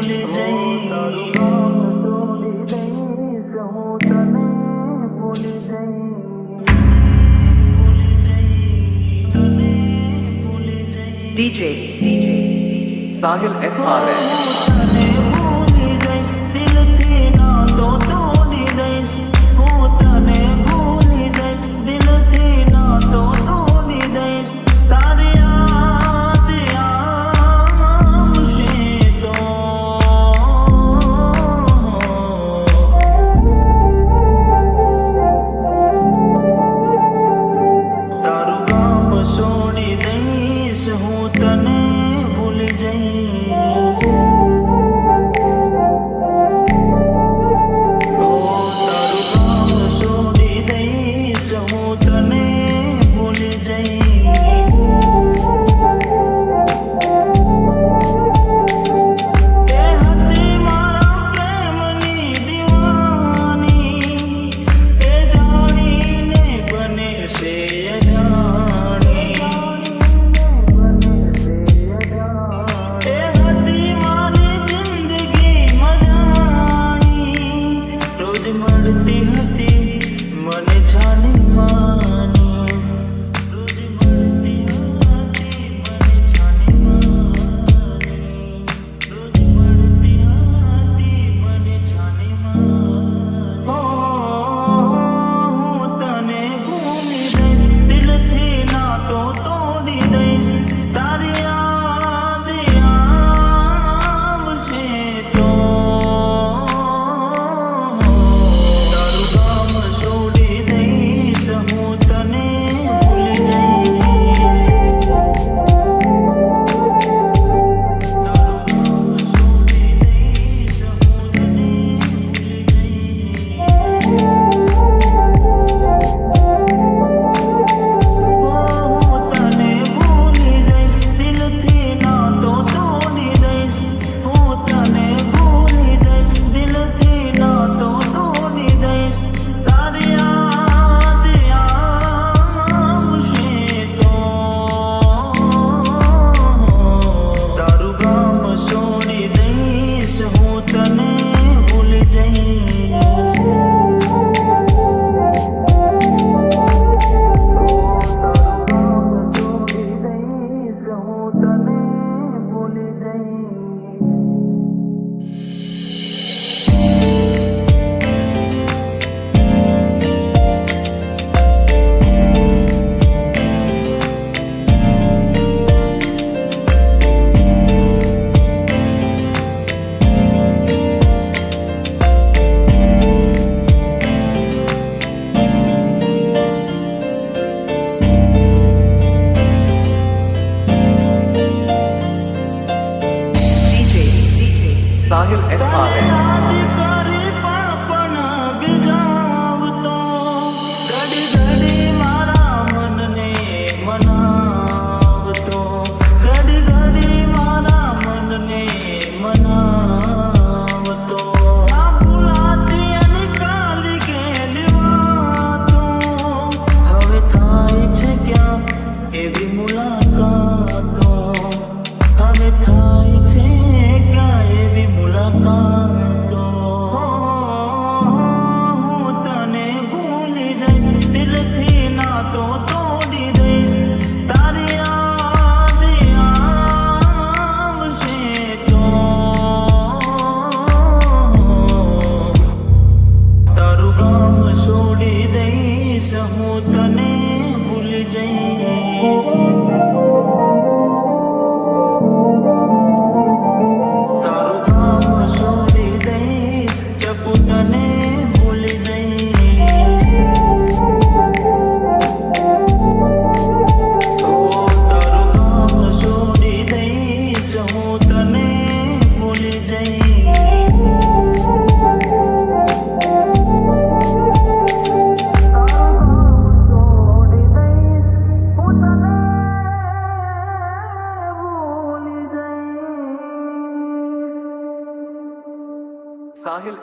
ભૂલી જઈશ, છોડી દઈશ હું તને ભૂલી જઈશ, DJ Sahil SRS. તને ભૂલી જઈશ, દિલથી ના તો તોડી દઈશ, હું તને ભૂલી જઈશ, દિલથી ના તો તોડી દઈશ, તારી યાદ આવશે તો તારું ગામ છોડી દઈશ, હું તને ભૂલી જઈશ, તારું ગામ છોડી દઈશ, હું તને ભૂલી જઈશ, એ હતી મારા પ્રેમની દીવાની, એ જાણીને બને છે અજાણી, એ હતી મારી જિંદગી મજાની, રોજ મળતી હતી મને છાની માની, રોજ મળતી હતી મને છાની માની, રોજ મળતી હતી મને છાની માની, હું તને ભૂલી જઈશ, દિલથી ના તો તોડી દઈશ, તારી યાદ આવશે તો તારું ગામ છોડી દઈશ, હું તને ભૂલી જઈશ, તારું ગામ છોડી દઈશ, હું તને ભૂલી જઈશ, હું તને ભૂલી જઈશ, દિલથી ના તો તોડી દઈશ, હું તને ભૂલી જઈશ, દિલથી ના તો તોડી દઈશ, તારી યાદ આવશે તો તારું ગામ છોડી દઈશ, હું તને ભૂલી જઈશ, હું તને ભૂલી DJ Sahil SRS. કરી પાપણ બીજાવતો, ઘડી ઘડી મારા મનને મનાવતો, ઘડી ઘડી મારા મનને મનાવતો, ના ભૂલાતી અને કાલી ગયેલી વાતો, હવે થાય છે ક્યાં એવી મુલાકાતો, હવે થાય છે ક્યાં એવી મુલાકાતો, હું તને ભૂલી જઈશ, દિલથી ના તો તોડી દઈશ, તારી યાદ આવશે તો તારું ગામ છોડી દઈશ, હું તને ભૂલી જઈશ, તારું ગામ છોડી દઈશ, ચપુ તને ભૂલી જઈશ, તારું ગામ છોડી દઈશ, હું તને ભૂલી જઈશ, Sahil